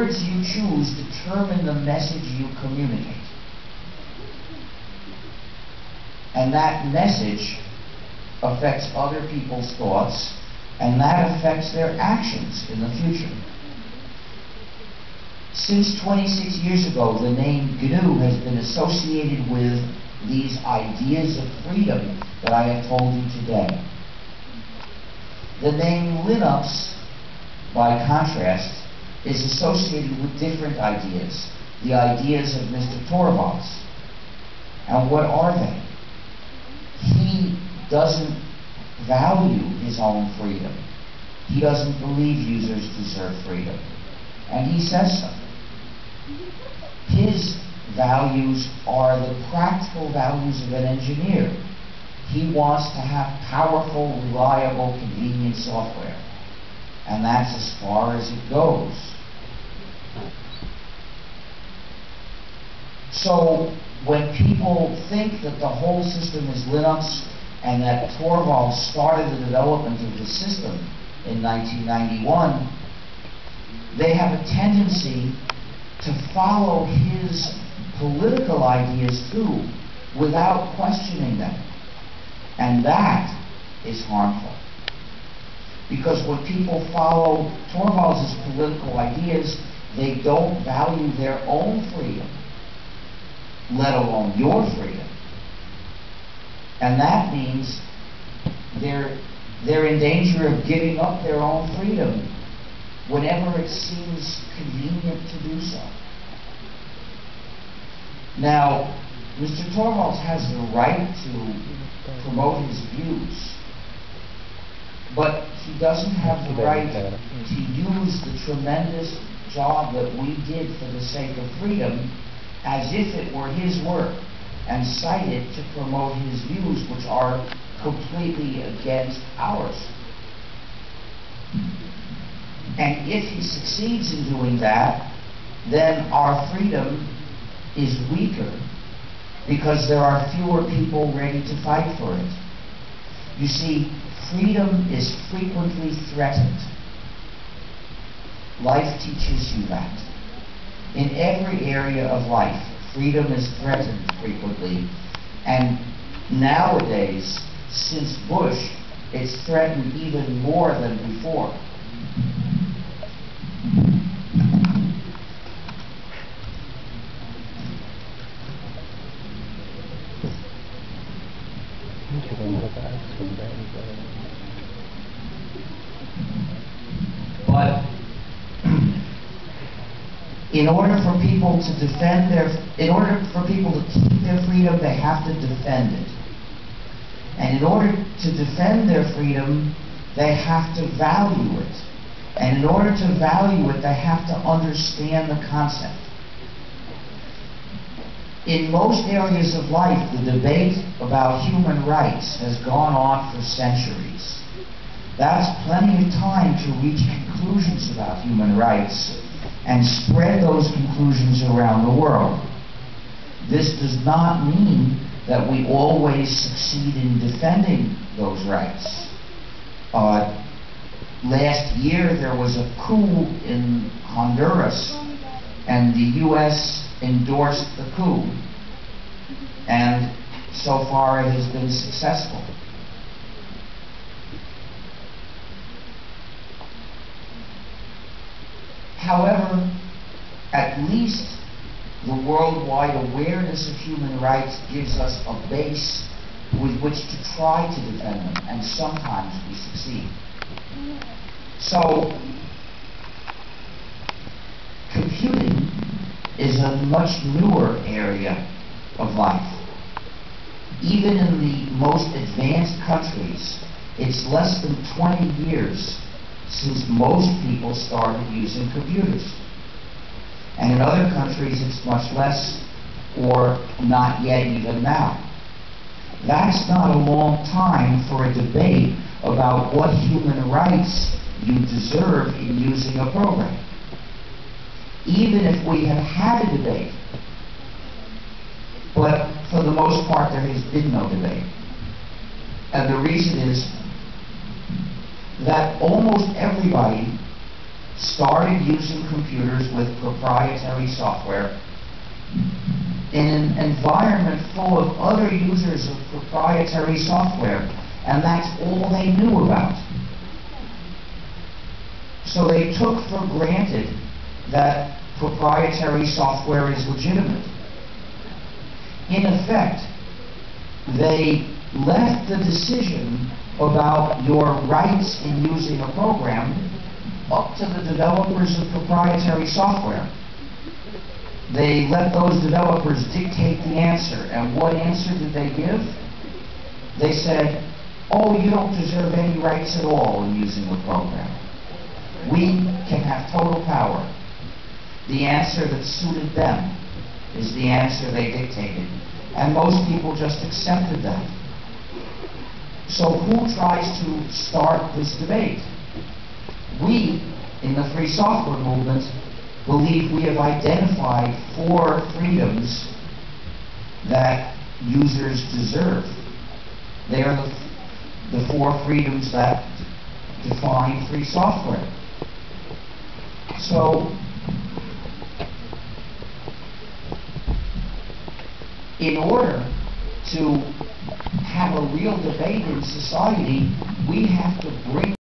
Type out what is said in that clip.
words you choose determine the message you communicate. And that message affects other people's thoughts, and that affects their actions in the future. Since 26 years ago, the name GNU has been associated with these ideas of freedom that I have told you today. The name Linux, by contrast, is associated with different ideas, the ideas of Mr. Torvalds. And what are they? He doesn't value his own freedom. He doesn't believe users deserve freedom. And he says so. His values are the practical values of an engineer. He wants to have powerful, reliable, convenient software. And that's as far as it goes. So when people think that the whole system is Linux and that Torvalds started the development of the system in 1991, they have a tendency to follow his political ideas too without questioning them. And that is harmful. Because when people follow Torvalds' political ideas, they don't value their own freedom, let alone your freedom. And that means they're in danger of giving up their own freedom whenever it seems convenient to do so. Now, Mr. Torvalds has the right to promote his views, but he doesn't have the right to use the tremendous job that we did for the sake of freedom as if it were his work and cite it to promote his views, which are completely against ours. And if he succeeds in doing that, then our freedom is weaker because there are fewer people ready to fight for it. You see, freedom is frequently threatened. Life teaches you that. In every area of life, freedom is threatened frequently. And nowadays, since Bush, it's threatened even more than before. But in order for people to defend in order for people to keep their freedom, they have to defend it. And in order to defend their freedom, they have to value it. And in order to value it, they have to understand the concept. In most areas of life, the debate about human rights has gone on for centuries. That's plenty of time to reach conclusions about human rights and spread those conclusions around the world. This does not mean that we always succeed in defending those rights. Last year there was a coup in Honduras, and the U.S. endorsed the coup, and so far it has been successful. However, at least the worldwide awareness of human rights gives us a base with which to try to defend them, and sometimes we succeed. So, computing is a much newer area of life. Even in the most advanced countries, it's less than 20 years since most people started using computers. And in other countries, it's much less, or not yet even now. That's not a long time for a debate about what human rights you deserve in using a program. Even if we have had a debate, but for the most part there has been no debate. And the reason is that almost everybody started using computers with proprietary software in an environment full of other users of proprietary software, and that's all they knew about. So they took for granted that proprietary software is legitimate. In effect, they left the decision about your rights in using a program up to the developers of proprietary software. They let those developers dictate the answer. And what answer did they give? They said, oh, you don't deserve any rights at all in using the program. We can have total power. The answer that suited them is the answer they dictated. And most people just accepted that. So who tries to start this debate? We, in the free software movement, believe we have identified 4 freedoms that users deserve. They are the 4 freedoms that define free software. So, in order to have a real debate in society, we have to bring